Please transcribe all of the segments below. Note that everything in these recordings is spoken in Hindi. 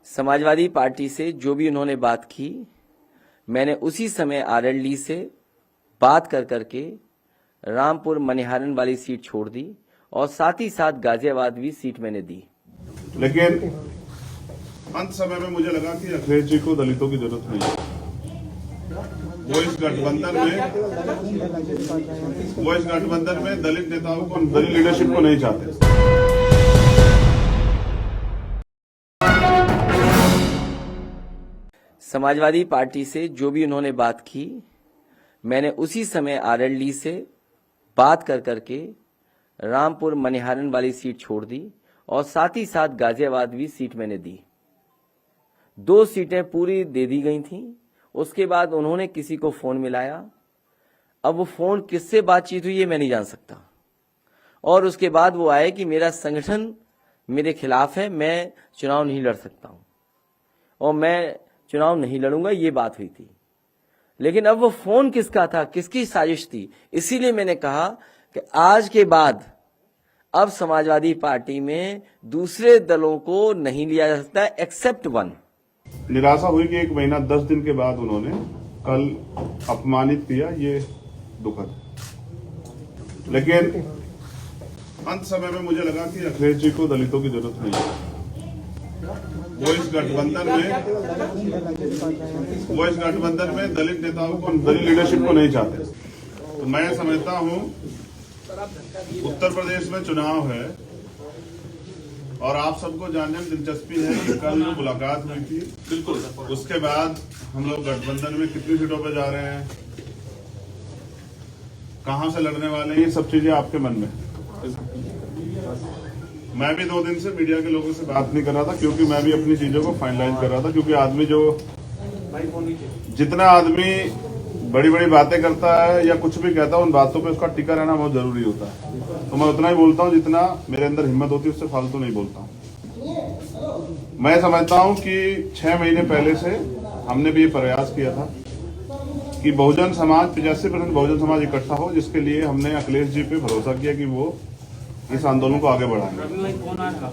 समाजवादी पार्टी से जो भी उन्होंने बात की, मैंने उसी समय आरएलडी से बात कर करके रामपुर मनिहारन वाली सीट छोड़ दी और साथ ही साथ गाजियाबाद भी सीट मैंने दी। लेकिन अंत समय में मुझे लगा कि अखिलेश जी को दलितों की जरूरत नहीं है। वो इस गठबंधन में दलित नेताओं को, दलित लीडरशिप को नहीं चाहते। समाजवादी पार्टी से जो भी उन्होंने बात की, मैंने उसी समय आरएलडी से बात कर करके रामपुर मनिहारन वाली सीट छोड़ दी और साथ ही साथ गाजियाबाद भी सीट मैंने दी। 2 सीटें पूरी दे दी गई थीं। उसके बाद उन्होंने किसी को फोन मिलाया। अब वो फोन किससे बातचीत हुई ये मैं नहीं जान सकता। और उसके बाद वो आए कि मेरा संगठन मेरे खिलाफ है, मैं चुनाव नहीं लड़ सकता हूं और मैं चुनाव नहीं लड़ूंगा, ये बात हुई थी। लेकिन अब वो फोन किसका था, किसकी साजिश थी, इसीलिए मैंने कहा कि आज के बाद अब समाजवादी पार्टी में दूसरे दलों को नहीं लिया जा सकता एक्सेप्ट वन। निराशा हुई कि 1 महीना 10 दिन के बाद उन्होंने कल अपमानित किया, ये दुखद। लेकिन अंत समय में मुझे लगा कि अखिलेश जी को दलितों की जरूरत नहीं है। वो इस गठबंधन में दलित नेताओं को, दलित लीडरशिप को नहीं चाहते। तो मैं समझता हूं उत्तर प्रदेश में चुनाव है और आप सबको जानने में दिलचस्पी है कि कल जो मुलाकात हुई थी, बिल्कुल उसके बाद हम लोग गठबंधन में कितनी सीटों पर जा रहे हैं, कहां से लड़ने वाले हैं, ये सब चीजें आपके मन में। मैं भी 2 दिन से मीडिया के लोगों से बात नहीं कर रहा था क्योंकि मैं भी अपनी चीजों को फाइनलाइज कर रहा था। क्योंकि आदमी जितना आदमी बड़ी बड़ी बातें करता है या कुछ भी कहता है, उन बातों पे उसका टिका रहना बहुत जरूरी होता है। तो मैं उतना ही बोलता हूँ जितना मेरे अंदर हिम्मत होती है, उससे फालतू नहीं बोलता हूँ। मैं समझता हूँ कि 6 महीने पहले से हमने भी ये प्रयास किया था कि बहुजन समाज 85% बहुजन समाज इकट्ठा हो, जिसके लिए हमने अखिलेश जी पे भरोसा किया कि वो इस आंदोलन को आगे बढ़ाएंगे।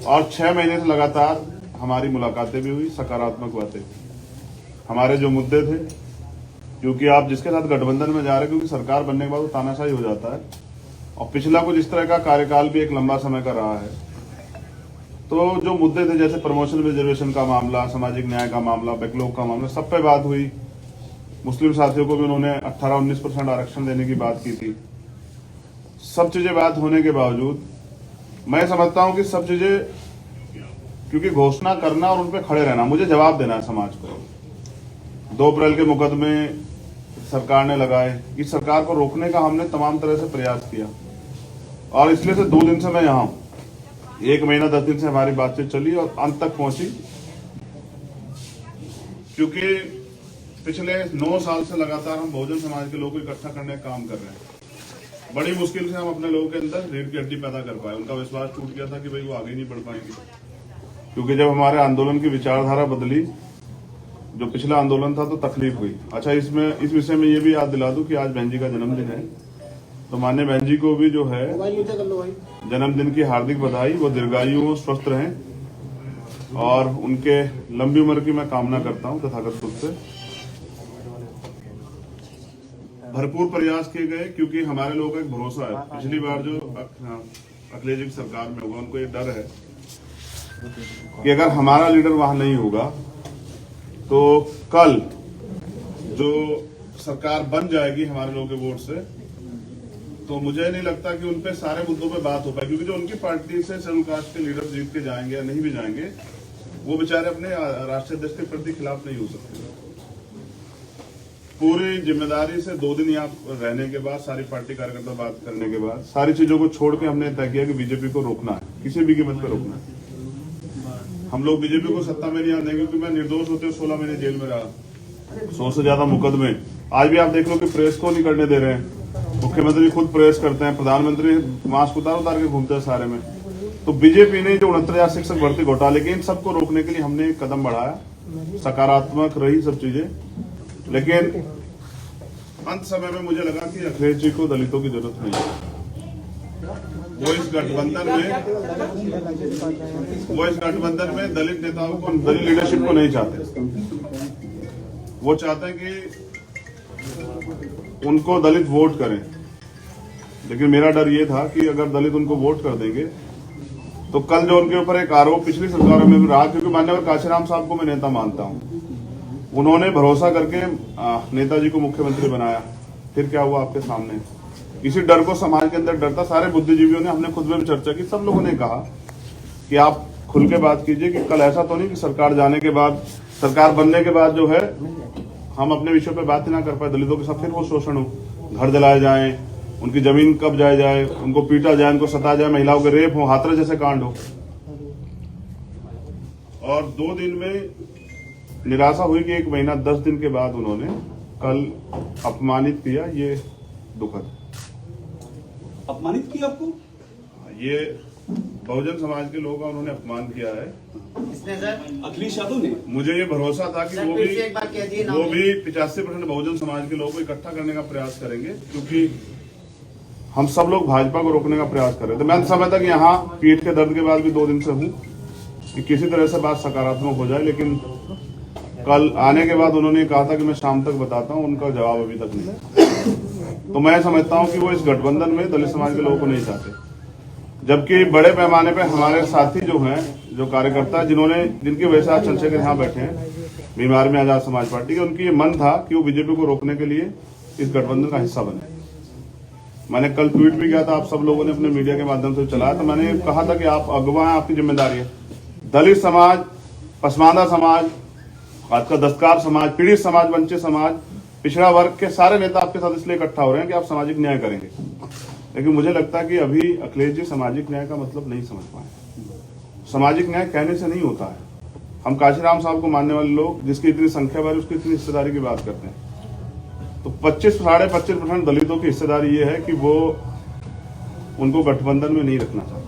और 6 महीने से लगातार हमारी मुलाकातें भी हुई, सकारात्मक बातें। हमारे जो मुद्दे थे, क्योंकि आप जिसके साथ गठबंधन में जा रहे हैं, क्योंकि सरकार बनने के बाद वो तानाशाही हो जाता है और पिछला कुछ इस तरह का कार्यकाल भी एक लंबा समय का रहा है। तो जो मुद्दे थे, जैसे प्रमोशन रिजर्वेशन का मामला, सामाजिक न्याय का मामला, बैकलॉग का मामला, सब पे बात हुई। मुस्लिम साथियों को भी उन्होंने 18-19% आरक्षण देने की बात की थी। सब चीजें बात होने के बावजूद मैं समझता हूं कि सब चीजें, क्योंकि घोषणा करना और उन पर खड़े रहना, मुझे जवाब देना है समाज को। 2 अप्रैल के मुकदमे सरकार ने लगाए, इस सरकार को रोकने का हमने तमाम तरह से प्रयास किया और इसलिए से 2 दिन से मैं यहां हूं। 1 महीना 10 दिन से हमारी बातचीत चली और अंत तक पहुंची, क्योंकि पिछले 9 साल से लगातार हम बहुजन समाज के लोगों को इकट्ठा करने का काम कर रहे हैं। बड़ी मुश्किल से हम अपने लोगों के अंदर रीढ़ की हड्डी पैदा कर पाए। उनका विश्वास टूट गया था कि भाई वो आगे नहीं बढ़ पाएंगे, क्योंकि जब हमारे आंदोलन की विचारधारा बदली, जो पिछला आंदोलन था, तो तकलीफ हुई। अच्छा, इस विषय में ये भी याद दिला दूं कि आज बहन जी का जन्मदिन है, तो माननीय बहन जी को भी जो है जन्मदिन की हार्दिक बधाई। वो दीर्घायु हो, स्वस्थ रहें और उनके लंबी उम्र की मैं कामना करता हूं तथागत रूप से। भरपूर प्रयास किए गए, क्योंकि हमारे लोगों का एक भरोसा है। पिछली बार जो अखिलेश जी की सरकार में होगा, उनको ये डर है कि अगर हमारा लीडर वहां नहीं होगा तो कल जो सरकार बन जाएगी हमारे लोगों के वोट से, तो मुझे नहीं लगता कि उनपे सारे मुद्दों पे बात हो पाए। क्योंकि जो उनकी पार्टी से शेड्यूल कास्ट के लीडर जीत के जाएंगे या नहीं भी जाएंगे, वो बेचारे अपने राष्ट्रीय अध्यक्ष के प्रति खिलाफ नहीं हो सकते। पूरी जिम्मेदारी से 2 दिन यहाँ रहने के बाद, सारी पार्टी कार्यकर्ता बात करने के बाद, सारी चीजों को छोड़ के हमने तय किया कि बीजेपी को रोकना है, किसी भी कीमत पर रोकना है। हम लोग बीजेपी को सत्ता में नहीं आने, क्योंकि मैं निर्दोष होते 16 महीने जेल में रहा, 100 से ज्यादा मुकदमे। आज भी आप देख लो कि प्रेस को नहीं करने दे रहे हैं। मुख्यमंत्री खुद प्रेस करते हैं, प्रधानमंत्री मास्क उतार के घूमते हैं सारे में। तो बीजेपी ने जो 69,000 शिक्षक भर्ती घोटाले के, इन सबको रोकने के लिए हमने एक कदम बढ़ाया। सकारात्मक रही सब चीजें, लेकिन अंत समय में मुझे लगा कि अखिलेश जी को दलितों की जरूरत नहीं है। वो इस गठबंधन में दलित नेताओं को, दलित लीडरशिप को नहीं चाहते। वो चाहते हैं कि उनको दलित वोट करें, लेकिन मेरा डर ये था कि अगर दलित उनको वोट कर देंगे तो कल जो उनके ऊपर एक आरोप पिछली सरकारों में भी रहा, क्योंकि मान्यवर काशीराम साहब को मैं नेता मानता हूं, उन्होंने भरोसा करके नेताजी को मुख्यमंत्री बनाया, फिर क्या हुआ आपके सामने। इसी डर को समाज के अंदर डर था। सारे बुद्धिजीवियों ने, हमने खुद में भी चर्चा की, सब लोगों ने कहा कि आप खुल के बात कीजिए कि कल ऐसा तो नहीं कि सरकार जाने के बाद, सरकार बनने के बाद जो है हम अपने विषयों पे बात ही ना कर पाए, दलितों के साथ फिर वो शोषण हो, घर जलाए जाए, उनकी जमीन कब्जाए जाए, उनको पीटा जाए, उनको सताया जाए, महिलाओं के रेप हो, हाथरस जैसे कांड हो। और 2 दिन में निराशा हुई कि 1 महीना 10 दिन के बाद उन्होंने कल अपमानित किया। ये दुखद। अपमानित किया आपको? ये बहुजन समाज के लोग, उन्होंने अपमान किया है। किसने सर? अखिलेश यादव ने। मुझे ये भरोसा था कि सर, वो फिर से एक बार कह दिए, भी 85% बहुजन समाज के लोगों को इकट्ठा करने का प्रयास करेंगे, क्योंकि हम सब लोग भाजपा को रोकने का प्रयास कर रहे थे। मैं समझता कि यहाँ पीठ के दर्द के बाद भी 2 दिन से हूँ कि किसी तरह से बात सकारात्मक हो जाए, लेकिन कल आने के बाद उन्होंने कहा था कि मैं शाम तक बताता हूँ, उनका जवाब अभी तक नहीं। तो मैं समझता हूँ कि वो इस गठबंधन में दलित समाज के लोगों को नहीं चाहते, जबकि बड़े पैमाने पे हमारे साथी जो हैं, जो कार्यकर्ता, जिनकी वजह से आज चंद्रशेखर यहाँ बैठे हैं, बीमार में आजाद समाज पार्टी के, उनकी ये मन था कि वो बीजेपी को रोकने के लिए इस गठबंधन का हिस्सा बने। मैंने कल ट्वीट भी किया था, आप सब लोगों ने अपने मीडिया के माध्यम से चलाया, तो मैंने कहा था कि आप अगुवा हैं, आपकी जिम्मेदारी है। दलित समाज, पसमानदा समाज, आज का दस्तकार समाज, पीड़ित समाज, वंचित समाज, पिछड़ा वर्ग के सारे नेता आपके साथ इसलिए इकट्ठा हो रहे हैं कि आप सामाजिक न्याय करेंगे। लेकिन मुझे लगता है कि अभी अखिलेश जी सामाजिक न्याय का मतलब नहीं समझ पाए। सामाजिक न्याय कहने से नहीं होता है। हम काशीराम साहब को मानने वाले लोग, जिसकी इतनी संख्या बार, उसकी इतनी हिस्सेदारी की बात करते हैं, तो 25-25% दलितों की हिस्सेदारी ये है कि वो उनको गठबंधन में नहीं रखना चाहते।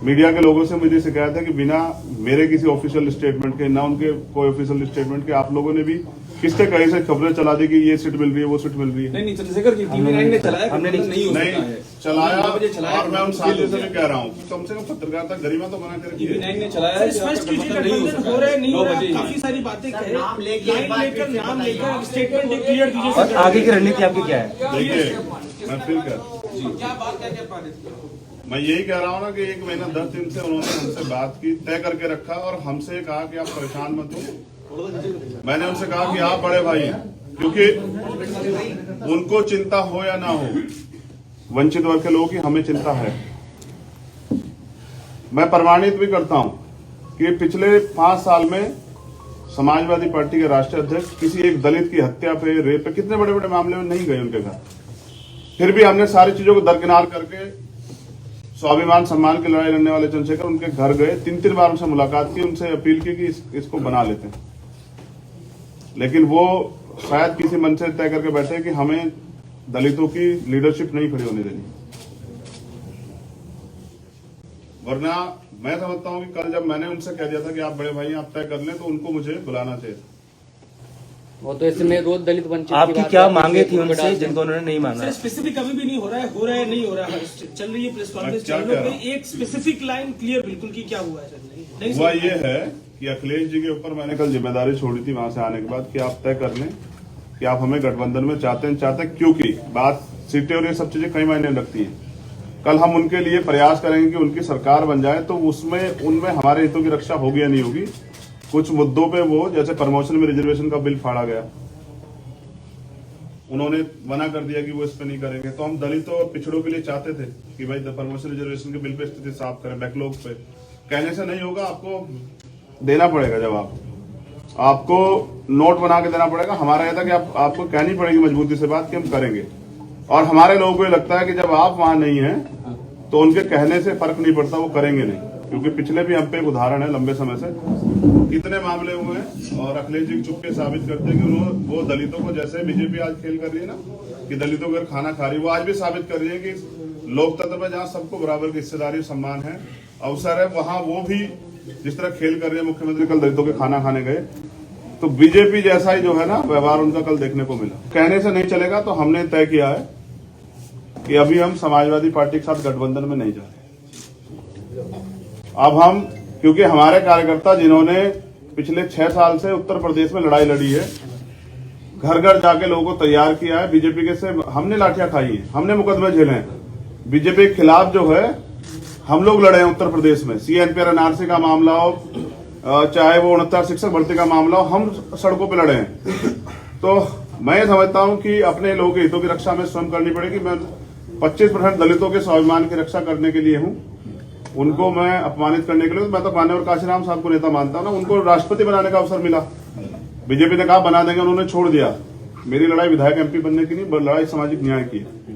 मीडिया के लोगों से मुझे शिकायत है कि बिना मेरे किसी ऑफिशियल स्टेटमेंट के, ना उनके कोई ऑफिशियल स्टेटमेंट के, आप लोगों ने भी किससे कहीं से खबरें चला दी कि ये सीट मिल रही है, वो सीट मिल रही है। नहीं, चंद्रशेखर की टीवी9 ने चलाया, हमने नहीं चलाया। और मैं उन साथियों से भी कह रहा हूँ, कम से कम पत्रकारिता गरिमा तो बना के रखिए। टीवी9 ने चलाया, स्पष्ट कीजिए गठबंधन हो रहा है, नहीं हो रहा है, काफी सारी बातें कहे, नाम लेकर स्टेटमेंट क्लियर कीजिए। और आगे की रणनीति आपकी क्या है? देखिए, मैं फिर मैं यही कह रहा हूँ ना कि 1 महीना 10 दिन से उन्होंने हमसे बात की, तय करके रखा और हमसे कहा कि आप परेशान मत हो। मैंने उनसे कहा कि आप बड़े भाई हैं, क्योंकि उनको चिंता हो या ना हो, वंचित वर्ग के लोगों की हमें चिंता है। मैं प्रमाणित भी करता हूं कि पिछले 5 साल में समाजवादी पार्टी के राष्ट्रीय अध्यक्ष किसी एक दलित की हत्या पे, रेप पे, कितने बड़े बड़े मामले में नहीं गए उनके घर। फिर भी हमने सारी चीजों को दरकिनार करके स्वाभिमान सम्मान की लड़ाई लड़ने वाले चंद्रशेखर उनके घर गए, 3-3 बार उनसे मुलाकात की, उनसे अपील की कि इसको बना लेते हैं। लेकिन वो शायद किसी मन से तय करके बैठे कि हमें दलितों की लीडरशिप नहीं खड़ी होने देनी। वरना मैं समझता हूं कि कल जब मैंने उनसे कह दिया था कि आप बड़े भाई आप तय कर लें, तो उनको मुझे बुलाना चाहिए। वो तो इसमें रोज दलित वंचित आपकी क्या मांगे थी उनसे जिनको उन्होंने नहीं माना? सर स्पेसिफिक अभी भी नहीं हो रहा है नहीं हो रहा है, चल रही है प्रेस कॉन्फ्रेंस, चल रही है, एक स्पेसिफिक लाइन क्लियर बिल्कुल की क्या हुआ है सर? हुआ ये है कि अखिलेश जी के ऊपर मैंने कल जिम्मेदारी छोड़ी थी वहां से आने के बाद कि आप तय कर लें कि आप हमें गठबंधन में चाहते हैं, क्योंकि बात सीटें और ये सब चीजें कई मायने रखती है। कल हम उनके लिए प्रयास करेंगे कि उनकी सरकार बन जाए, तो उनमें हमारे हितों की रक्षा होगी या नहीं होगी। कुछ मुद्दों पे वो, जैसे प्रमोशन में रिजर्वेशन का बिल फाड़ा गया, उन्होंने मना कर दिया कि वो इस पे नहीं करेंगे। तो हम दलितों और पिछड़ों के लिए चाहते थे कि भाई प्रमोशन रिजर्वेशन के बिल पे स्थिति साफ करें, बैकलॉग पे। कहने से नहीं होगा, आपको देना पड़ेगा जवाब, आपको नोट बना के देना पड़ेगा। हमारा यह था कि आपको कहनी पड़ेगी मजबूती से बात कि हम करेंगे। और हमारे लोगों को ये लगता है कि जब आप वहां नहीं हैं तो उनके कहने से फर्क नहीं पड़ता, वो करेंगे नहीं। क्योंकि पिछले भी हम पे एक उदाहरण है, लंबे समय से कितने मामले हुए हैं और अखिलेश जी चुपके साबित करते हैं कि वो दलितों को, जैसे बीजेपी आज खेल कर रही है ना कि दलितों को खाना खा रही है, वो आज भी साबित कर रही है कि लोकतंत्र में जहां सबको बराबर की हिस्सेदारी, सम्मान है, अवसर है, वहां वो भी जिस तरह खेल कर रही है। मुख्यमंत्री कल दलितों के खाना खाने गए, तो बीजेपी जैसा ही जो है ना व्यवहार उनका कल देखने को मिला। कहने से नहीं चलेगा, तो हमने तय किया है कि अभी हम समाजवादी पार्टी के साथ गठबंधन में नहीं जा रहे। अब हम, क्योंकि हमारे कार्यकर्ता जिन्होंने पिछले 6 साल से उत्तर प्रदेश में लड़ाई लड़ी है, घर घर जाके लोगों को तैयार किया है, बीजेपी के से हमने लाठियां खाई हैं, हमने मुकदमे झेले हैं, बीजेपी के खिलाफ जो है हम लोग लड़े हैं उत्तर प्रदेश में। सीएनपीआर एनआरसी का मामला हो, चाहे वो 69 शिक्षक भर्ती का मामला हो, हम सड़कों पे लड़े हैं। तो मैं समझता हूं कि अपने लोगों के हितों की रक्षा में स्वयं करनी पड़ेगी। मैं 25% दलितों के स्वाभिमान की रक्षा करने के लिए हूं, उनको मैं अपमानित करने के लिए, मैं तो मान्यवर काशीराम साहब को नेता मानता हूं ना, उनको राष्ट्रपति बनाने का अवसर मिला, बीजेपी ने कहा बना देंगे, उन्होंने छोड़ दिया। मेरी लड़ाई विधायक एमपी बनने की नहीं, लड़ाई सामाजिक न्याय की है।